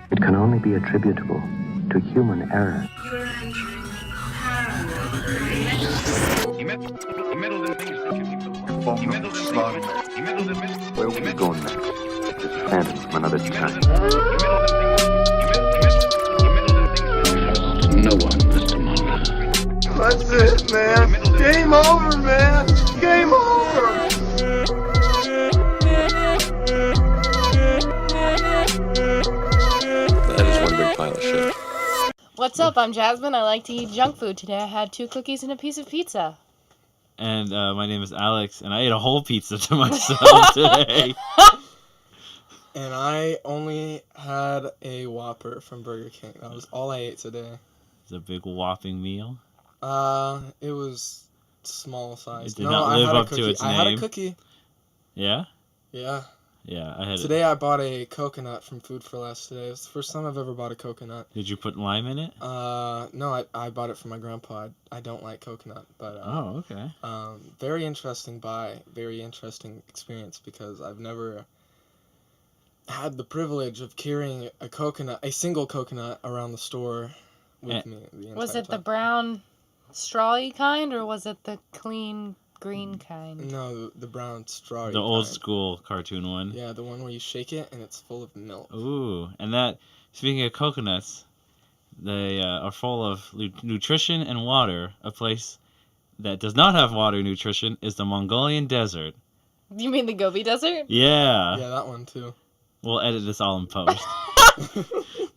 It can only be attributable to human error. You're entering parallel. Where will we go next? This phantom from another time. No one, Mr. Muller. That's it, man. Game over, man. Game over. That is one big pile of shit. What's up? I'm Jasmine. I like to eat junk food. Today I had 2 cookies and a piece of pizza. And my name is Alex, and I ate a whole pizza to myself today. And I only had a Whopper from Burger King. That was all I ate today. It's a big whopping meal. It was small size. It did not live up to its I had a name. cookie. Yeah? Yeah. Yeah, I had Today I bought a coconut from Food for Less today. It's the first time I've ever bought a coconut. Did you put lime in it? No, I bought it for my grandpa. I don't like coconut, but Oh, okay. very interesting buy, very interesting experience because I've never had the privilege of carrying a single coconut around the store with me the entire Was it the time. brown strawy kind or was it the clean green kind? No, the brown straw. The old school cartoon one. Yeah, the one where you shake it and it's full of milk. Ooh, and that, speaking of coconuts, they are full of nutrition and water. A place that does not have water nutrition is the Mongolian Desert. You mean the Gobi Desert? Yeah. Yeah, that one too. We'll edit this all in post.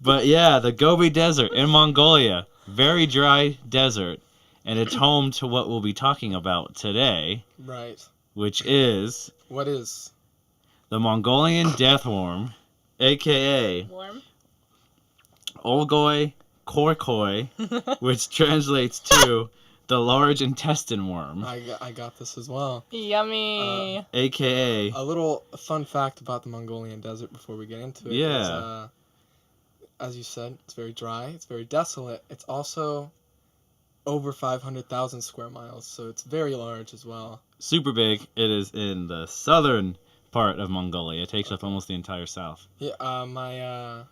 But yeah, the Gobi Desert in Mongolia. Very dry desert. And it's home to what we'll be talking about today. Right. Which is... What is? The Mongolian Deathworm, a.k.a. Warm. Olgoi Korkoi, which translates to the large intestine worm. I got this as well. Yummy. A.k.a. A little fun fact about the Mongolian desert before we get into it. Yeah. Is, as you said, it's very dry. It's very desolate. It's also over 500,000 square miles, so it's very large as well. Super big. It is in the southern part of Mongolia. It takes up almost the entire south. Yeah, my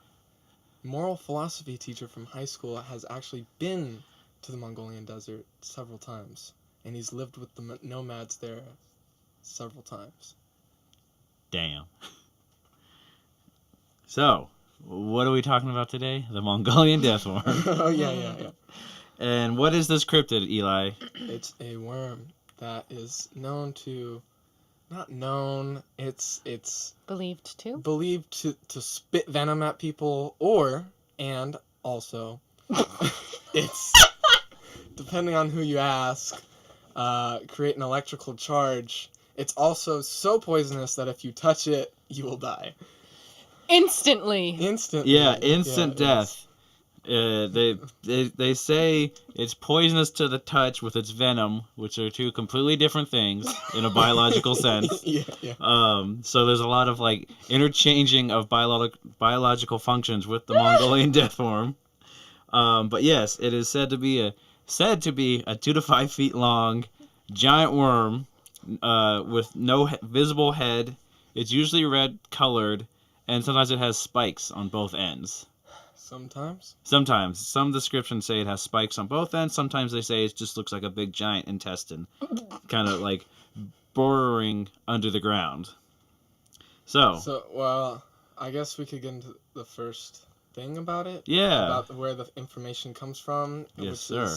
moral philosophy teacher from high school has actually been to the Mongolian desert several times, and he's lived with the nomads there several times. Damn. So, what are we talking about today? The Mongolian Deathworm. Oh, yeah. And what is this cryptid, Eli? It's a worm that is known to... Not known, it's Believed to? believed to spit venom at people, and also, it's, depending on who you ask, create an electrical charge. It's also so poisonous that if you touch it, you will die. Instantly. Instantly. Yeah, instant Yeah, death. They say it's poisonous to the touch with its venom, which are two completely different things in a biological sense. Yeah. So there's a lot of like interchanging of biological functions with the Mongolian Deathworm. But yes, it is said to be a 2 to 5 feet long giant worm with no visible head. It's usually red colored, and sometimes it has spikes on both ends. Sometimes. Some descriptions say it has spikes on both ends. Sometimes they say it just looks like a big giant intestine. Kind of like burrowing under the ground. So, well, I guess we could get into the first thing about it. Yeah. About where the information comes from. Yes, sir.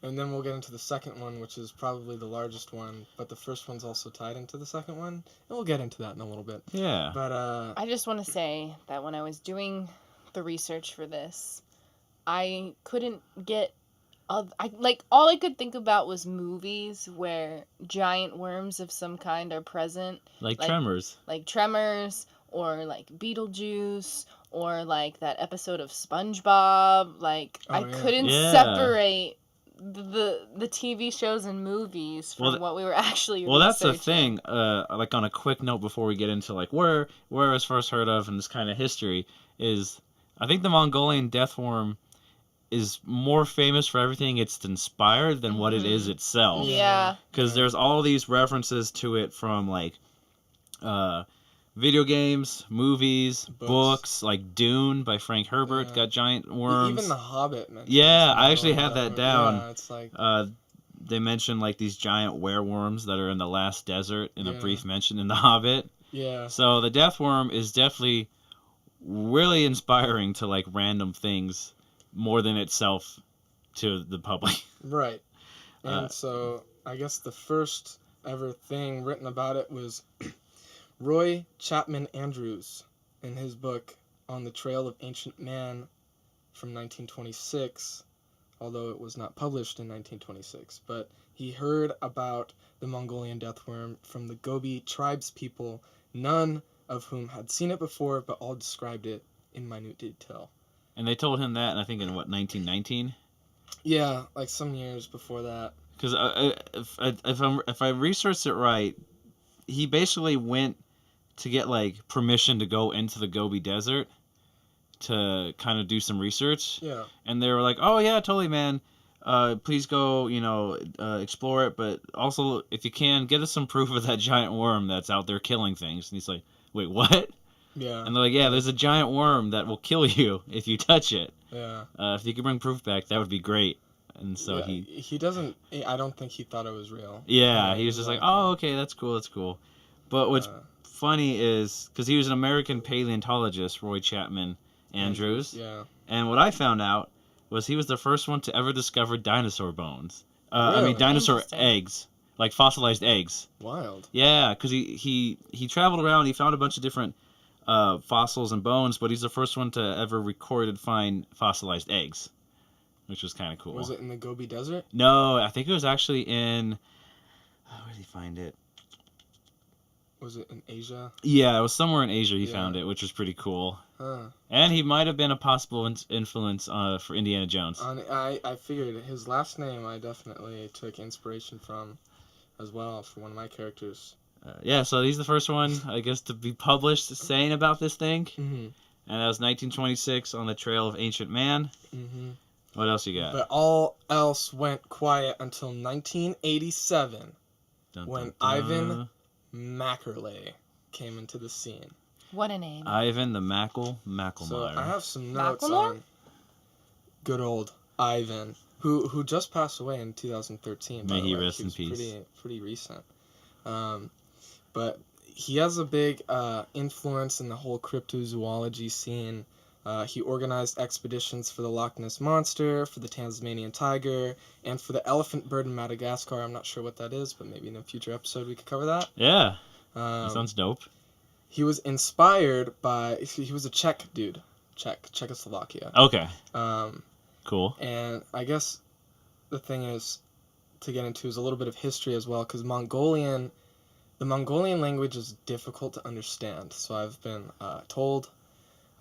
And then we'll get into the second one, which is probably the largest one. But the first one's also tied into the second one. And we'll get into that in a little bit. Yeah. But, I just want to say that when I was doing the research for this, I couldn't get all I could think about was movies where giant worms of some kind are present, like Tremors, or like Beetlejuice, or like that episode of SpongeBob. I couldn't separate the TV shows and movies from what we were actually well, researching. that's the thing. Like on a quick note before we get into like where it was first heard of and this kind of history is, I think the Mongolian Deathworm is more famous for everything it's inspired than what it is itself. Yeah. Because there's all these references to it from like video games, movies, Books. books like Dune by Frank Herbert got giant worms. Even The Hobbit. Yeah, I actually had that down. Yeah, it's like They mention like these giant wereworms that are in the last desert in a Yeah. brief mention in The Hobbit. yeah. So the Deathworm is definitely really inspiring to like random things more than itself to the public. Right. And so I guess the first ever thing written about it was Roy Chapman Andrews in his book On the Trail of Ancient Man from 1926, although it was not published in 1926. But he heard about the Mongolian Deathworm from the Gobi tribespeople, none of whom had seen it before, but all described it in minute detail. And they told him that, and I think in what, 1919? Yeah, like some years before that. Because if I researched it right, he basically went to get like permission to go into the Gobi Desert to kind of do some research. Yeah. And they were like, "Oh yeah, totally, man. Please go, explore it, but also if you can, get us some proof of that giant worm that's out there killing things." And he's like, "Wait, what?" Yeah. And they're like, "Yeah, there's a giant worm that will kill you if you touch it. Yeah. If you could bring proof back, that would be great." And so yeah, he doesn't. I don't think he thought it was real. Yeah, he was just like, "Oh, okay, that's cool." But what's funny is because he was an American paleontologist, Roy Chapman Andrews. Yeah. And what I found out was he was the first one to ever discover dinosaur bones. Really? Dinosaur Interesting. eggs, like fossilized eggs. Wild. Yeah, because he traveled around. He found a bunch of different fossils and bones, but he's the first one to ever recorded find fossilized eggs, which was kind of cool. Was it in the Gobi Desert? No, I think it was actually in. Where did he find it? Was it in Asia? Yeah, it was somewhere in Asia he Yeah. found it, which was pretty cool. Huh. And he might have been a possible influence for Indiana Jones. I figured his last name I definitely took inspiration from as well for one of my characters. Yeah, so he's the first one, I guess, to be published saying about this thing. Mm-hmm. And that was 1926 on the Trail of Ancient Man. Mm-hmm. What else you got? But all else went quiet until 1987 Dun, when dun, dun. Ivan Mackerle came into the scene. What a name. Ivan the So Macklemore. I have some notes Macklemore? on good old Ivan, who just passed away in 2013. May by the he way. rest in was peace. Pretty recent. But he has a big influence in the whole cryptozoology scene. He organized expeditions for the Loch Ness Monster, for the Tasmanian tiger, and for the elephant bird in Madagascar. I'm not sure what that is, but maybe in a future episode we could cover that. Yeah, that sounds dope. He was inspired by... He was a Czech dude. Czechoslovakia. Okay, cool. And I guess the thing is, to get into is a little bit of history as well, because the Mongolian language is difficult to understand, so I've been told.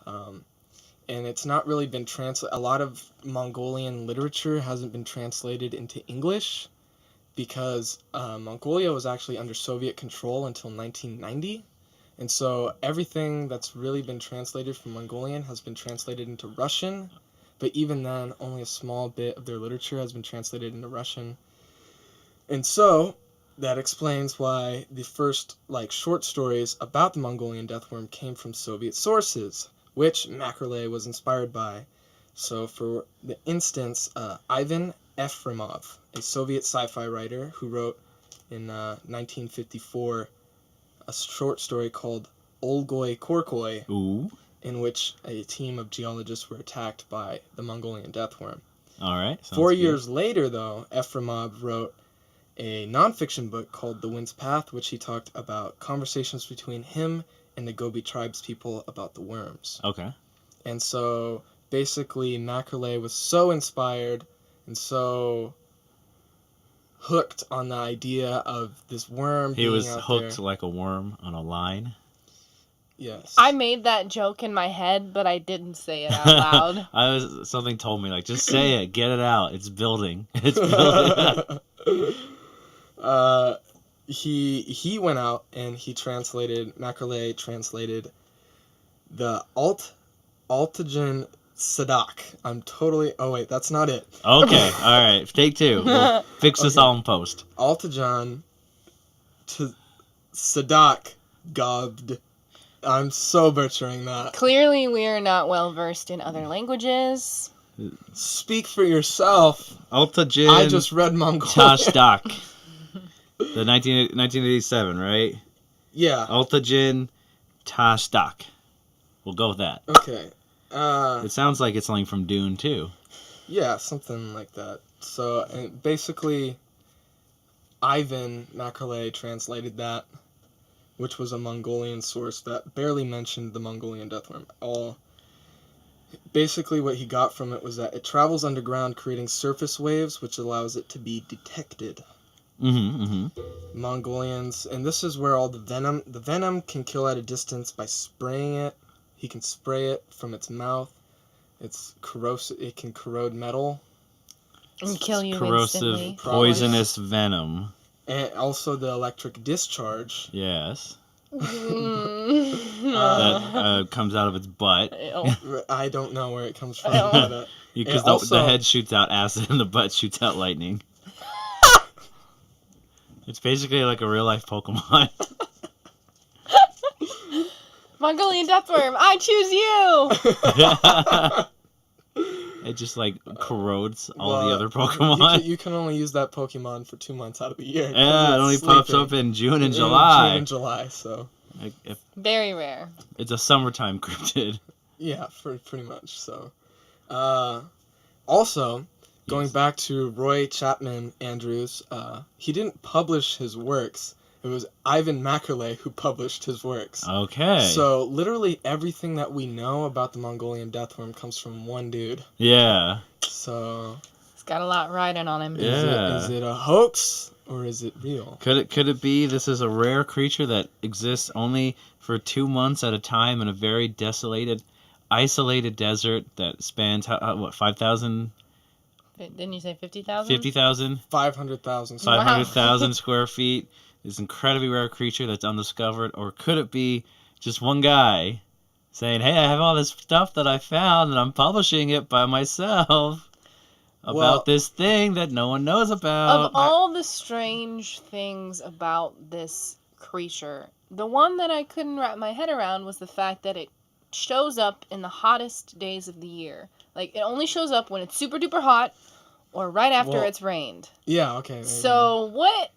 And it's not really been translated. A lot of Mongolian literature hasn't been translated into English because Mongolia was actually under Soviet control until 1990. And so everything that's really been translated from Mongolian has been translated into Russian. But even then, only a small bit of their literature has been translated into Russian. And so that explains why the first short stories about the Mongolian Deathworm came from Soviet sources, which Mackerle was inspired by. So for the instance, Ivan Efremov, a Soviet sci-fi writer who wrote in 1954 a short story called Olgoy Korkoy, Ooh, in which a team of geologists were attacked by the Mongolian Deathworm. all right. 4 good. years later, though, Efremov wrote a nonfiction book called The Wind's Path, which he talked about conversations between him and the Gobi tribespeople about the worms. Okay. And so basically Mackerle was so inspired and so hooked on the idea of this worm He being was out hooked there. like a worm on a line. Yes. I made that joke in my head, but I didn't say it out loud. Something told me just say it, get it out. It's building. It's building. He went out and Mackerle translated the Altajan Sadak. Oh wait, that's not it. Okay, all right. Take two. We'll fix this Okay. all in post. Altajan to Sadak Gobd I'm so butchering that. Clearly, we are not well versed in other languages. Speak for yourself. Altajin I just read Mongolian. Tashdak. The 1987, right? Yeah. Altajin Tashdak. We'll go with that. Okay. It sounds like it's something from Dune, too. Yeah, something like that. So, basically, Ivan Mackerle translated that, which was a Mongolian source that barely mentioned the Mongolian Deathworm. Basically, what he got from it was that it travels underground, creating surface waves, which allows it to be detected. Mongolians, and this is where all the venom can kill at a distance by spraying it. He can spray it from its mouth. It's corrosive. It can corrode metal. And kill you Corrosive, instantly. poisonous venom. And also the electric discharge. Yes. Mm. That comes out of its butt. Ew. I don't know where it comes from. Ew. But, Because And also- the head shoots out acid and the butt shoots out lightning. It's basically like a real life Pokemon. Mongolian Deathworm, I choose you! It just like corrodes all Well, the other Pokemon. You can only use that Pokemon for 2 months out of the year. 'cause Yeah, it it's only pops sleeping. up in June and In July. June and July, so Like, if Very rare. it's a summertime cryptid. yeah, pretty much. So, also, going Yes. back to Roy Chapman Andrews, he didn't publish his works. It was Ivan Mackerle who published his works. Okay. So literally everything that we know about the Mongolian Deathworm comes from one dude. Yeah. So He's got a lot riding on him. Yeah. is it a hoax or is it real? Could it be this is a rare creature that exists only for 2 months at a time in a very isolated desert that spans what 5,000, Didn't you say 50,000? 50,000, 500,000. 500,000 square feet? This incredibly rare creature that's undiscovered, or could it be just one guy saying, "Hey, I have all this stuff that I found, and I'm publishing it by myself about Well- this thing that no one knows about." Of all the strange things about this creature, the one that I couldn't wrap my head around was the fact that it shows up in the hottest days of the year. Like, it only shows up when it's super duper hot or right after Well, it's rained. Yeah, okay. there you So what?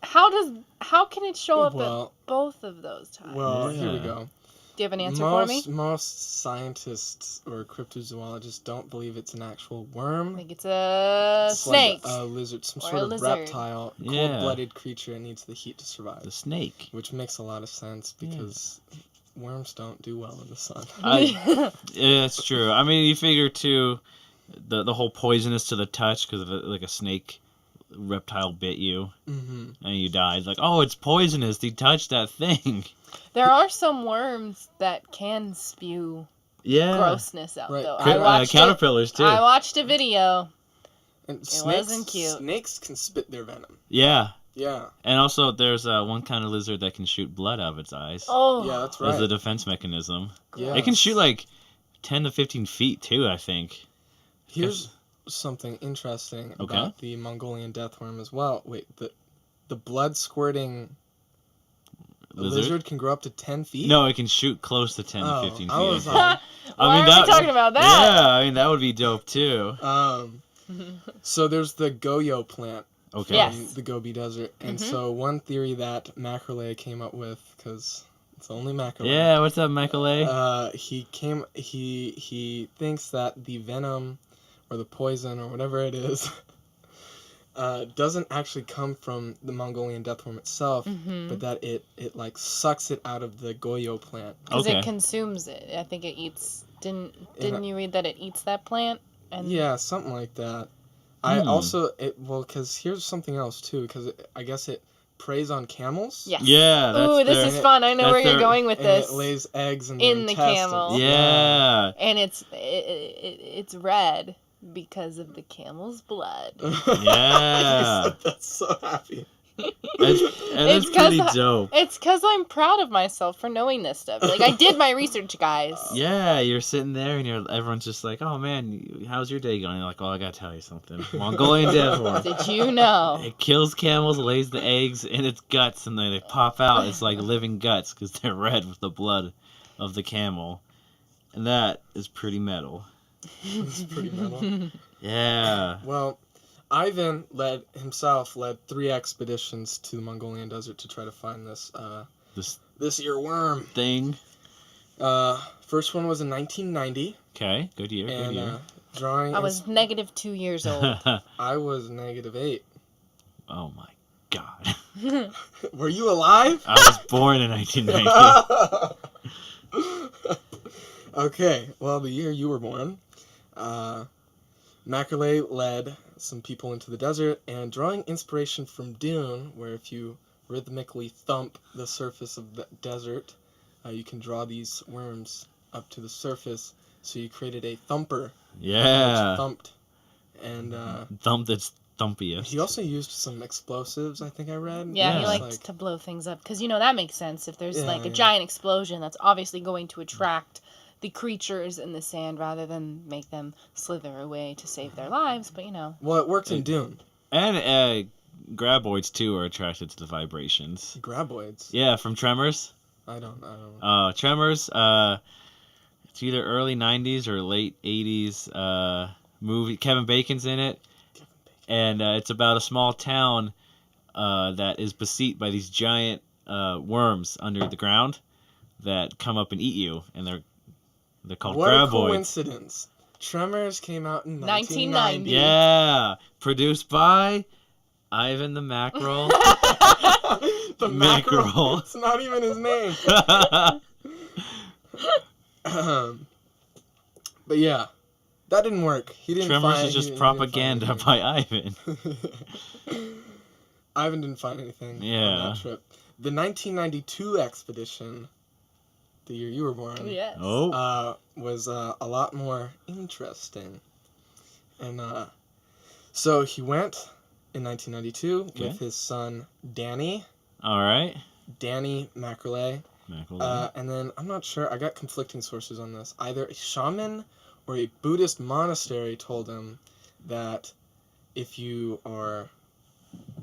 How can it show up Well- at both of those times? go. Well, here we Yeah. go. Do you have an answer for me? Most scientists or cryptozoologists don't believe it's an actual worm. Like it's a It's like snake. a lizard, some Or sort a of lizard. reptile, Yeah. cold-blooded creature that needs the heat to survive. The snake. Which makes a lot of sense because worms don't do well in the sun. Yeah, it's true. I mean, you figure too, the whole poisonous to the touch because like a snake reptile bit you Mm-hmm. and you died. Like, oh, it's poisonous. He touched that thing. There are some worms that can spew Yeah. grossness out, Right. though. Cri- I watched caterpillars too. I watched a video. And wasn't cute. Snakes can spit their venom. Yeah. Yeah. And also, there's one kind of lizard that can shoot blood out of its eyes Oh, Yeah, that's as right. a defense mechanism. Yeah. It can shoot like 10 to 15 feet too, I think. Here's something interesting Okay. about the Mongolian deathworm as well. Wait, the blood squirting lizard can grow up to 10 feet? No, it can shoot close to 10 Oh, to 15 feet. I was I like, why are we talking about that? Yeah, I mean, that would be dope too. so there's the Goyo plant Okay. Yes. in the Gobi Desert. And Mhm. so one theory that Mackerle came up with, because it's only Mackerle. Yeah, what's up, Mackerle? He thinks that the venom or the poison or whatever it is doesn't actually come from the Mongolian deathworm itself, Mhm. but that it like sucks it out of the Goyo plant. Because Okay. it consumes it. I think it eats. Didn't Yeah. you read that it eats that plant? And Yeah, something like that. I Hmm. also because here's something else too, because I guess it preys on camels. Yes. Yeah, that's Ooh, this their- is fun. I know that's where you're their- going with And this. it lays eggs in In their the intestines. camel. Yeah. And it's red because of the camel's blood. Yeah. That's so happy. It's pretty dope. It's because I'm proud of myself for knowing this stuff. Like, I did my research, guys. Yeah, you're sitting there and everyone's just like, "Oh man, how's your day going?" You're like, "Oh, I gotta tell you something. Mongolian Deathworm. Did you know? It kills camels, lays the eggs in its guts, and then they pop out. It's like living guts because they're red with the blood of the camel, and that is pretty metal." It's pretty metal. Yeah. Well, Ivan led 3 expeditions to the Mongolian desert to try to find this This ear worm thing. First one was in 1990, Okay, good year. Good and year. drawing. I was -2 years old. I was -8. Oh my god. Were you alive? I was born in 1990. Okay, well, the year you were born, Mackerle led some people into the desert, and drawing inspiration from Dune, where if you rhythmically thump the surface of the desert, you can draw these worms up to the surface. So you created a thumper. Yeah. Which thumped. And Thump that's thumpiest. he also used some explosives, I think I read. Yeah, he Yeah. liked to blow things up. Because, that makes sense. If there's, Yeah, a yeah. giant explosion, that's obviously going to attract the creatures in the sand rather than make them slither away to save their lives. But, Well, it worked in Dune. And graboids too are attracted to the vibrations. Graboids. Yeah, from Tremors. I don't. Tremors. It's either early '90s or late '80s movie. Kevin Bacon's in it, and it's about a small town that is beset by these giant worms under the ground that come up and eat you, and they're called What a graboids. coincidence. Tremors came out in 1990. 1990. Yeah, produced by Ivan the Mackerle. The Mackerel. Mackerel. It's not even his name. But yeah, that didn't work. He didn't Tremors find. is he just didn't find propaganda anything. by Ivan. Ivan didn't find anything Yeah. on that trip. The 1992 expedition, the year you were born, Yes. Oh. was a lot more interesting. And so he went in 1992 Okay. with his son Danny Mackerle. Mackerel. And then I'm not sure. I got conflicting sources on this. Either a shaman or a Buddhist monastery told him that if you are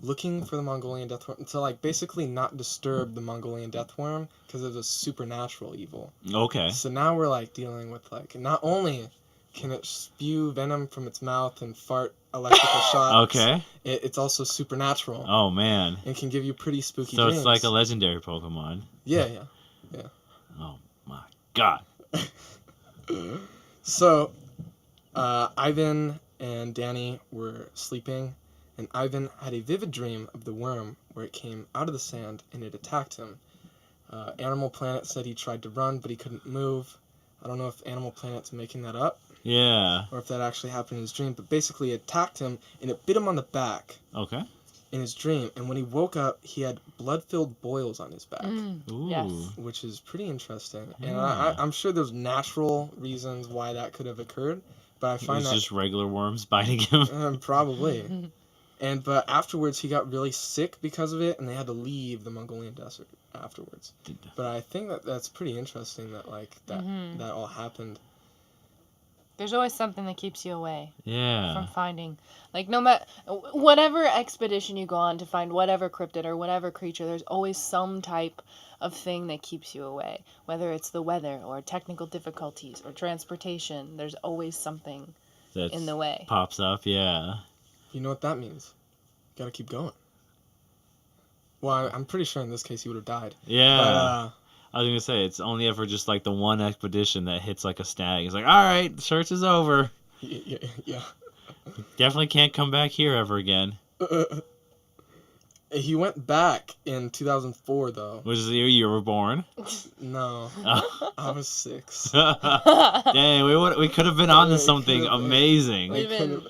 looking for the Mongolian Deathworm, to basically not disturb the Mongolian Deathworm because it's a supernatural evil. Okay. So now we're dealing with not only can it spew venom from its mouth and fart electrical shots. Okay. It's also supernatural. Oh man. And can give you pretty spooky So dreams. it's like a legendary Pokemon. Yeah. Oh my god. So, Ivan and Danny were sleeping, and Ivan had a vivid dream of the worm where it came out of the sand and it attacked him. Animal Planet said he tried to run, but he couldn't move. I don't know if Animal Planet's making that up Yeah. or if that actually happened in his dream, but basically it attacked him and it bit him on the back Okay. in his dream. And when he woke up, he had blood-filled boils on his back. Ooh. Yes. Which is pretty interesting. And Yeah. I'm sure there's natural reasons why that could have occurred, but I It find was that just regular worms biting him. probably. But afterwards he got really sick because of it, and they had to leave the Mongolian desert afterwards. But I think that's pretty interesting that that all happened. There's always something that keeps you away Yeah. from finding. No matter whatever expedition you go on to find whatever cryptid or whatever creature, there's always some type of thing that keeps you away. Whether it's the weather or technical difficulties or transportation, there's always something That in the way. pops up. Yeah. You know what that means? Gotta keep going. Well, I'm pretty sure in this case he would have died. Yeah. But, I was gonna say it's only ever just the one expedition that hits a snag. It's all right, the search is over. yeah. Definitely can't come back here ever again. He went back in 2004, though. Which is the year you were born. No, Oh. I was 6. Dang, we could have been onto Yeah, something could've been. amazing. We've been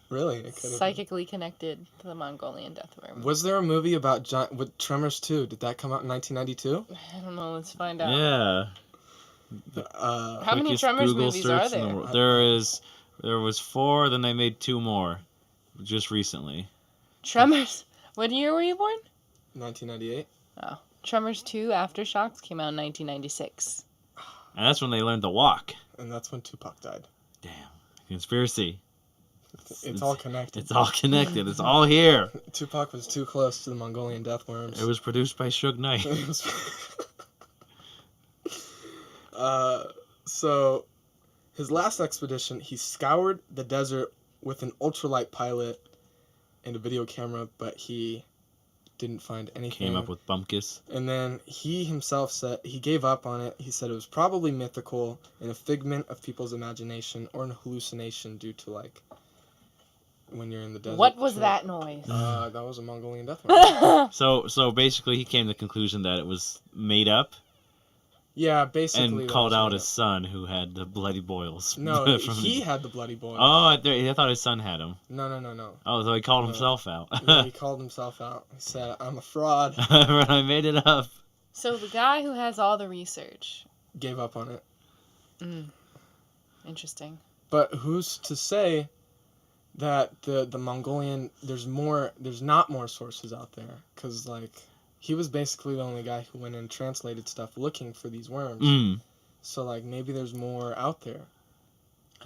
Really? It could've been. psychically connected to the Mongolian Deathworm. Was there a movie about with Tremors 2? Did that come out in 1992? I don't know. Let's find out. Yeah. How many Quickest Tremors Google movies search are in the there? world. There was 4, then they made 2 more, just recently. Tremors. What year were you born? 1998. Oh. Tremors 2 Aftershocks came out in 1996. And that's when they learned to walk. And that's when Tupac died. Damn. Conspiracy. It's all connected. It's all connected. It's all here. Tupac was too close to the Mongolian Deathworms. It was produced by Suge Knight. It was... So, his last expedition, he scoured the desert with an ultralight pilot and a video camera, but he didn't find anything. Came up with Bumpkus. And then he himself said he gave up on it. He said it was probably mythical and a figment of people's imagination or an hallucination due to, like, when you're in the desert. What was that noise? That was a Mongolian Deathworm. So basically he came to the conclusion that it was made up Yeah, basically. and that called was out made his up. son who had the bloody boils. No, from he his- had the bloody boil. Oh, I thought his son had him. No. Oh, so he called No. himself out. Yeah, he called himself out. He said, "I'm a fraud." I made it up. So the guy who has all the research. Gave up on it. Interesting. But who's to say that the Mongolian there's not more sources out there? Because like he was basically the only guy who went and translated stuff looking for these worms. Mm. So like maybe there's more out there.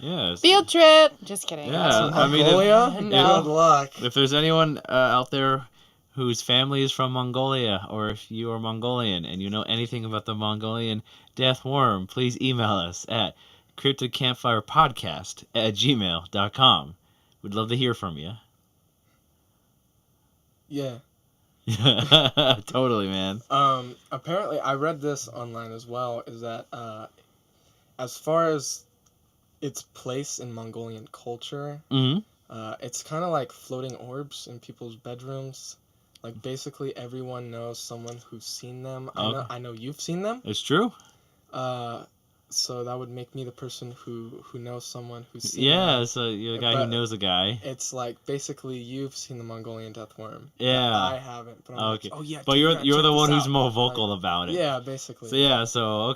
Yes. Field trip. Just kidding. Yeah, I mean, Mongolia? No. Good luck. If there's anyone out there whose family is from Mongolia, or if you are Mongolian and you know anything about the Mongolian Deathworm, please email us at cryptidcampfirepodcast@gmail.com. We'd love to hear from you. Yeah. Totally, man. Apparently I read this online as well, is that as far as its place in Mongolian culture, Hmm. it's kind of like floating orbs in people's bedrooms. Like basically everyone knows someone who's seen them. Okay. I know you've seen them. It's true. So that would make me the person who knows someone who's seen Yeah, them. so you're the guy who But- knows a guy. It's like basically you've seen the Mongolian Deathworm. Yeah. I haven't. But I'm Okay. like, oh yeah. But dude, you're gotta the check one this who's out. more Like, vocal about it. Yeah, basically. So yeah, so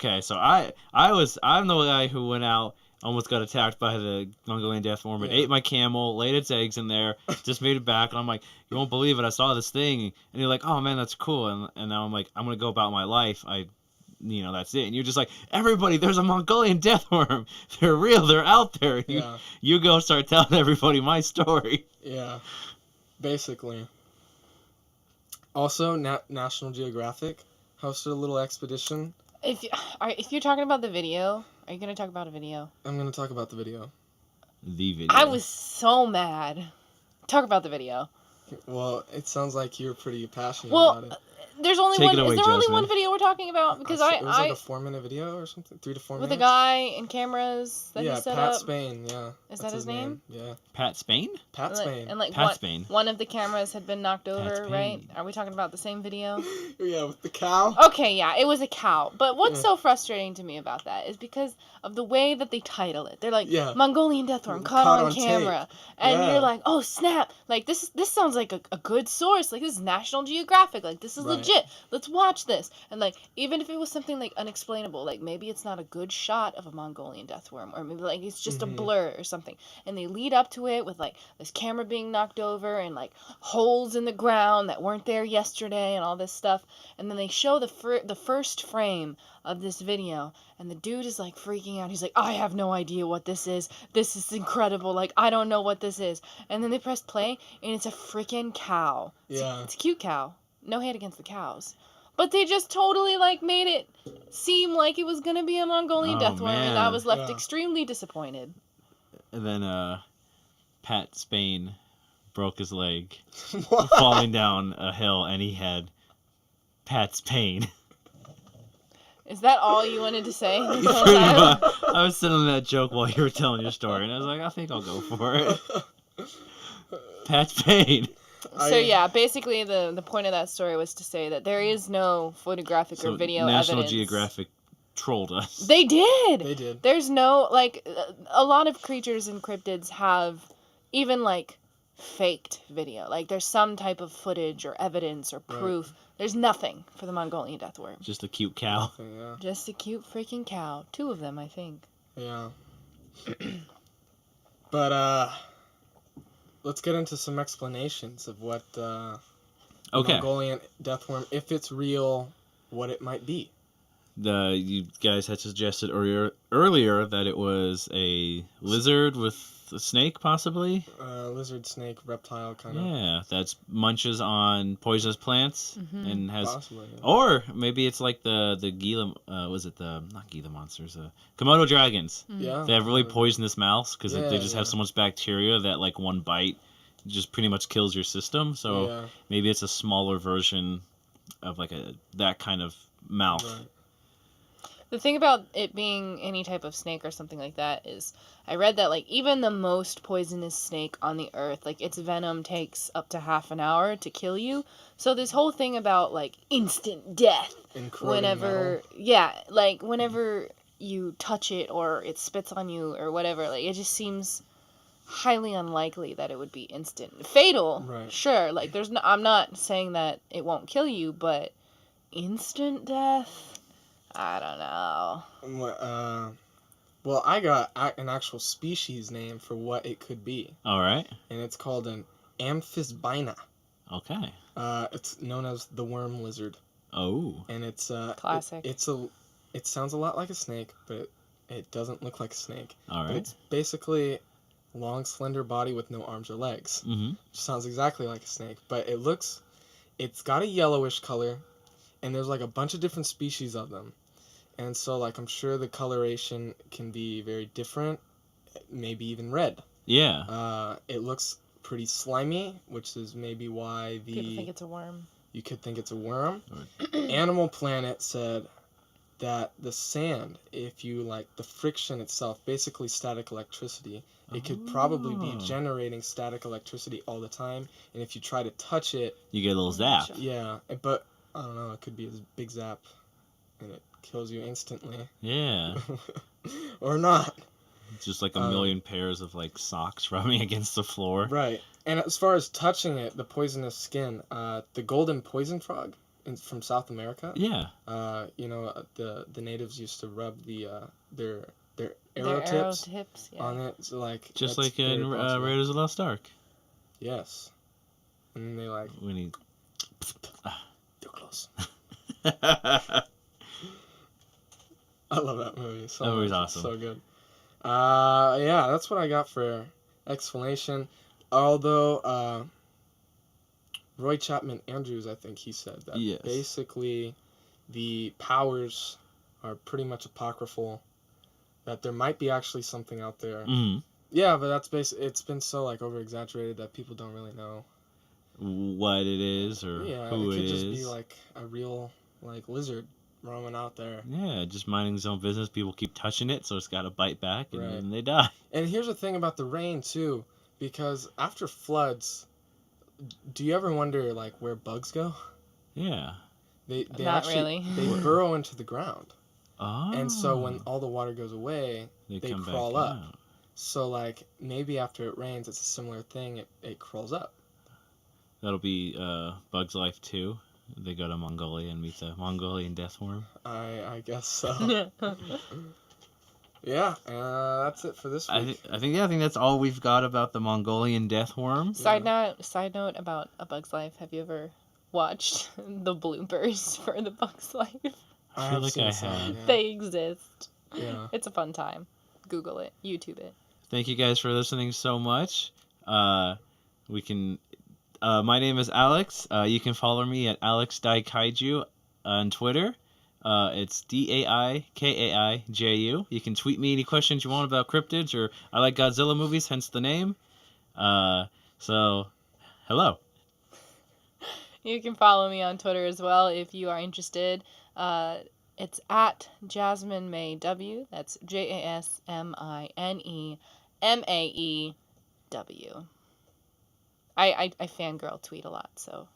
I'm the guy who went out, almost got attacked by the Mongolian Deathworm, and Yeah. ate my camel, laid its eggs in there, just made it back, and I'm like, you won't believe it, I saw this thing, and you're like, oh man, that's cool, and now I'm like, I'm gonna go about my life, that's it, and you're just like, everybody, there's a Mongolian Deathworm, they're real, they're out there. Yeah. You go start telling everybody my story. Yeah, basically. Also, National Geographic hosted a little expedition. If you're talking about the video, are you gonna talk about a video? I'm going to talk about the video. The video. I was so mad. Talk about the video. Well, it sounds like you're pretty passionate Well, about it. There's only Take one. it away, Is there only one Jasmine. video we're talking about? Because It was like I a 4-minute video or something, 3 to 4 with minutes. a guy and cameras that Yeah, he set Pat up. Spain. Yeah, Is that's that his name? Yeah, Pat Spain? Pat And like- Spain. And like Pat one, Spain. one of the cameras had been knocked over, Spain. right? Are we talking about the same video? Yeah, with the cow. Okay, yeah, it was a cow. But what's Yeah. so frustrating to me about that is because of the way that they title it. They're like, Yeah. Mongolian Deathworm caught Caught on on camera. And Yeah. you're like, oh, snap. Like, this sounds like a good source. Like, this is National Geographic. Like, this is Right. legit. Let's watch this. And, like, even if it was something, like, unexplainable, like, maybe it's not a good shot of a Mongolian Deathworm, or maybe, like, it's just a blur or something. And they lead up to it with, like, this camera being knocked over and, like, holes in the ground that weren't there yesterday and all this stuff. And then they show the first frame of this video, and the dude is, like, freaking out. He's like, I have no idea what this is. This is incredible. Like, I don't know what this is. And then they press play, and it's a freaking cow. Yeah. It's a cute cow. No hate against the cows. But they just totally, like, made it seem like it was going to be a Mongolian Oh, Deathworm, and I man. was left Yeah. extremely disappointed. And then Pat Spain broke his leg What? falling down a hill, and he had Pat's pain. Is that all you wanted to say? this whole Pretty time? much. I was sitting on that joke while you were telling your story, and I was like, I think I'll go for it. Pat's pain. So yeah, basically the point of that story was to say that there is no photographic or video National evidence. Geographic trolled us. They did. They did. There's no, like, a lot of creatures and cryptids have even, like, faked video. Like, there's some type of footage or evidence or proof. There's nothing for the Mongolian Deathworm. Just a cute cow. Yeah. Just a cute freaking cow. 2 of them, I think. Yeah. But let's get into some explanations of what Okay. Mongolian deathworm, if it's real, what it might be. You guys had suggested earlier that it was a lizard with a snake, possibly. Lizard, snake, reptile kind of. Yeah, that munches on poisonous plants and has. Possibly. Yeah. Or maybe it's like the Gila. Was it the not Gila monsters? Komodo dragons. Yeah. They have really poisonous mouths because Yeah, they just have so much bacteria that like one bite just pretty much kills your system. So maybe it's a smaller version of like that kind of mouth. Right. The thing about it being any type of snake or something like that is, I read that like even the most poisonous snake on the earth, like its venom takes up to half an hour to kill you. So this whole thing about like instant death whenever, like whenever you touch it or it spits on you or whatever, like it just seems highly unlikely that it would be instant. Fatal, right. Sure. Like I'm not saying that it won't kill you, but instant death. I don't know. Well, I got an actual species name for what it could be. All right. And it's called an amphisbaena. Okay. It's known as the worm lizard. Oh. And it's classic. It sounds a lot like a snake, but it doesn't look like a snake. All right. But it's basically a long, slender body with no arms or legs. Mm-hmm. Which sounds exactly like a snake, but it's got a yellowish color, and there's like a bunch of different species of them. And so, like, I'm sure the coloration can be very different, maybe even red. Yeah. It looks pretty slimy, which is maybe why people think it's a worm. You could think it's a worm. Animal Planet said that the sand, if you, like, the friction itself, basically static electricity, it could probably be generating static electricity all the time. And if you try to touch it... You get a little zap. Yeah, but, I don't know, it could be a big zap. And it kills you instantly. Yeah. Or not. It's just like a million pairs of like socks rubbing against the floor. Right. And as far as touching it, the poisonous skin, the golden poison frog from South America. Yeah. The natives used to rub their arrow tips on it. So like just like in Raiders of the Lost Ark. Yes. And then they like when he too close. I love that movie. That movie's awesome. So good. Yeah, that's what I got for explanation. Although, Roy Chapman Andrews, I think he said that basically the powers are pretty much apocryphal. That there might be actually something out there. Mm-hmm. Yeah, but that's it's been so like over exaggerated that people don't really know what it is or who it is. It could just be like a real like lizard roaming out there. Yeah, just minding his own business. People keep touching it, so it's got to bite back, and then they die. And here's the thing about the rain too, because after floods, do you ever wonder like where bugs go? Yeah. They Not really. They burrow into the ground. Oh. And so when all the water goes away, they crawl up. Out. So like maybe after it rains, it's a similar thing. It crawls up. That'll be Bug's Life 2. They go to Mongolia and meet the Mongolian Deathworm. I guess so. Yeah, that's it for this week. I think that's all we've got about the Mongolian Deathworm. Side note about A Bug's Life. Have you ever watched the bloopers for The Bug's Life? I feel like I have. Yeah. They exist. Yeah. It's a fun time. Google it. YouTube it. Thank you guys for listening so much. My name is Alex. You can follow me at AlexDaiKaiju on Twitter. It's DAIKAIJU. You can tweet me any questions you want about cryptids, or I like Godzilla movies, hence the name. So, hello. You can follow me on Twitter as well if you are interested. It's at Jasmine May W. That's JasmineMaeW. I fangirl tweet a lot, so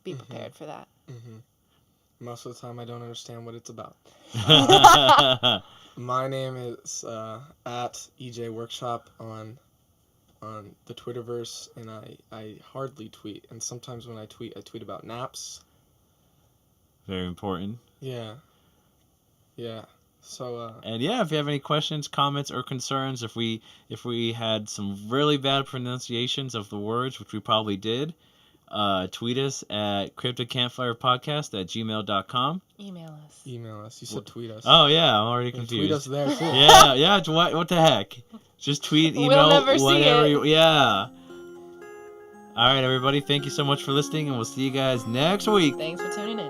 be prepared for that. Mm-hmm. Most of the time, I don't understand what it's about. My name is at EJ Workshop on the Twitterverse, and I hardly tweet. And sometimes when I tweet about naps. Very important. Yeah. So. And yeah, if you have any questions, comments, or concerns, if we had some really bad pronunciations of the words, which we probably did, tweet us at cryptidcampfirepodcast@gmail.com. Email us. Email us. You said tweet us. Oh yeah, I'm already You can confused. tweet us there too. Yeah. What the heck? Just tweet, email, We'll never see whatever. it. Yeah. All right, everybody. Thank you so much for listening, and we'll see you guys next week. Thanks for tuning in.